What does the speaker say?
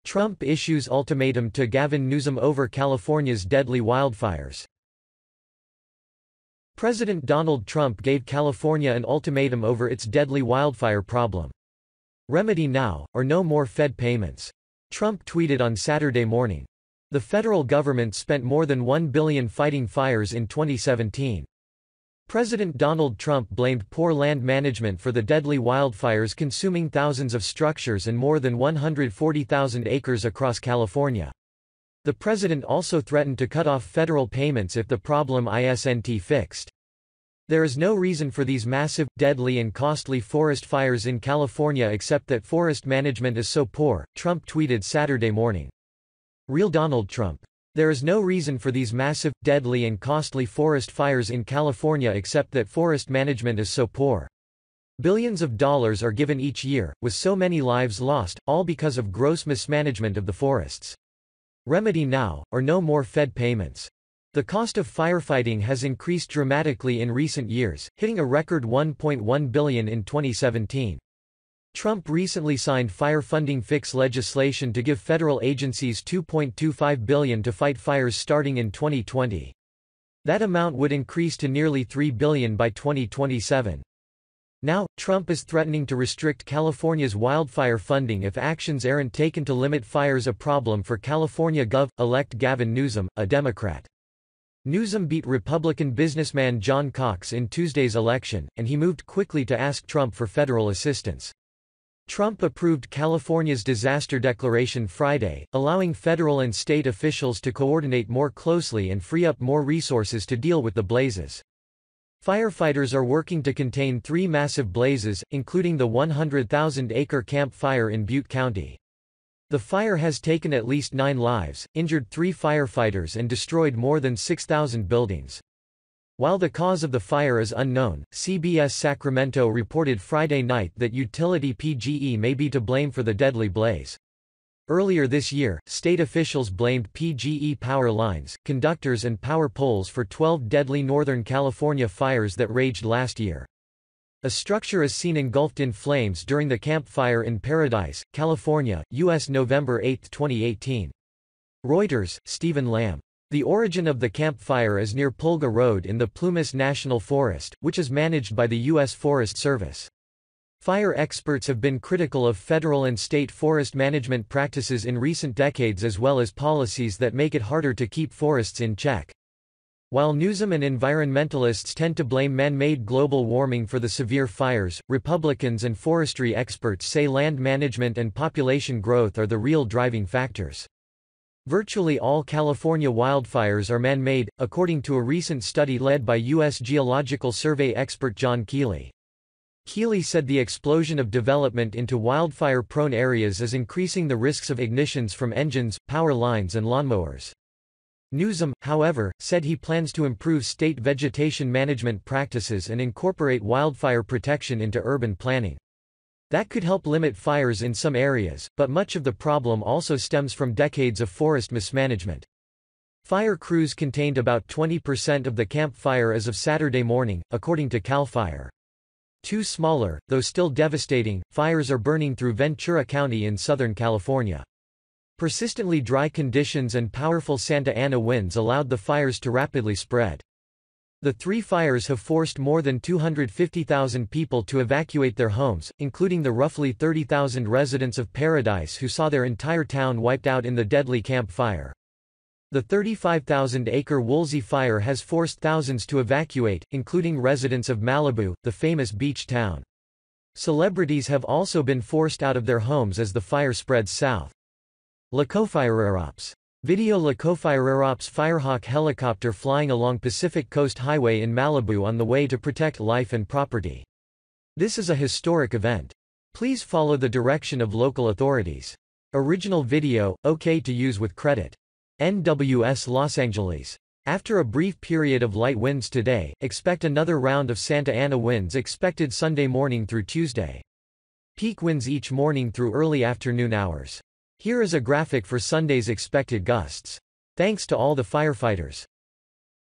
Trump issues ultimatum to Gavin Newsom over California's deadly wildfires. President Donald Trump gave California an ultimatum over its deadly wildfire problem. Remedy now, or no more Fed payments. Trump tweeted on Saturday morning. The federal government spent more than $1 billion fighting fires in 2017. President Donald Trump blamed poor land management for the deadly wildfires consuming thousands of structures and more than 140,000 acres across California. The president also threatened to cut off federal payments if the problem isn't fixed. There is no reason for these massive, deadly and costly forest fires in California except that forest management is so poor, Trump tweeted Saturday morning. Real Donald Trump. There is no reason for these massive, deadly and costly forest fires in California except that forest management is so poor. Billions of dollars are given each year, with so many lives lost, all because of gross mismanagement of the forests. Remedy now, or no more Fed payments. The cost of firefighting has increased dramatically in recent years, hitting a record $1.1 billion in 2017. Trump recently signed fire funding fix legislation to give federal agencies $2.25 billion to fight fires starting in 2020. That amount would increase to nearly $3 billion by 2027. Now, Trump is threatening to restrict California's wildfire funding if actions aren't taken to limit fires, a problem for California Gov.-elect Gavin Newsom, a Democrat. Newsom beat Republican businessman John Cox in Tuesday's election, and he moved quickly to ask Trump for federal assistance. Trump approved California's disaster declaration Friday, allowing federal and state officials to coordinate more closely and free up more resources to deal with the blazes. Firefighters are working to contain 3 massive blazes, including the 100,000-acre Camp Fire in Butte County. The fire has taken at least 9 lives, injured 3 firefighters and destroyed more than 6,000 buildings. While the cause of the fire is unknown, CBS Sacramento reported Friday night that utility PGE may be to blame for the deadly blaze. Earlier this year, state officials blamed PGE power lines, conductors and power poles for 12 deadly Northern California fires that raged last year. A structure is seen engulfed in flames during the Camp Fire in Paradise, California, U.S. November 8, 2018. Reuters, Stephen Lamb. The origin of the Camp Fire is near Pulga Road in the Plumas National Forest, which is managed by the U.S. Forest Service. Fire experts have been critical of federal and state forest management practices in recent decades as well as policies that make it harder to keep forests in check. While Newsom and environmentalists tend to blame man-made global warming for the severe fires, Republicans and forestry experts say land management and population growth are the real driving factors. Virtually all California wildfires are man-made, according to a recent study led by U.S. Geological Survey expert John Keeley. Keeley said the explosion of development into wildfire-prone areas is increasing the risks of ignitions from engines, power lines and lawnmowers. Newsom, however, said he plans to improve state vegetation management practices and incorporate wildfire protection into urban planning. That could help limit fires in some areas, but much of the problem also stems from decades of forest mismanagement. Fire crews contained about 20% of the Camp Fire as of Saturday morning, according to CAL FIRE. 2 smaller, though still devastating, fires are burning through Ventura County in Southern California. Persistently dry conditions and powerful Santa Ana winds allowed the fires to rapidly spread. The 3 fires have forced more than 250,000 people to evacuate their homes, including the roughly 30,000 residents of Paradise who saw their entire town wiped out in the deadly Camp Fire. The 35,000-acre Woolsey Fire has forced thousands to evacuate, including residents of Malibu, the famous beach town. Celebrities have also been forced out of their homes as the fire spreads south. Lacofiererops. Video Lacofiererops Firehawk helicopter flying along Pacific Coast Highway in Malibu on the way to protect life and property. This is a historic event. Please follow the direction of local authorities. Original video, okay to use with credit. NWS Los Angeles. After a brief period of light winds today, expect another round of Santa Ana winds expected Sunday morning through Tuesday. Peak winds each morning through early afternoon hours. Here is a graphic for Sunday's expected gusts. Thanks to all the firefighters.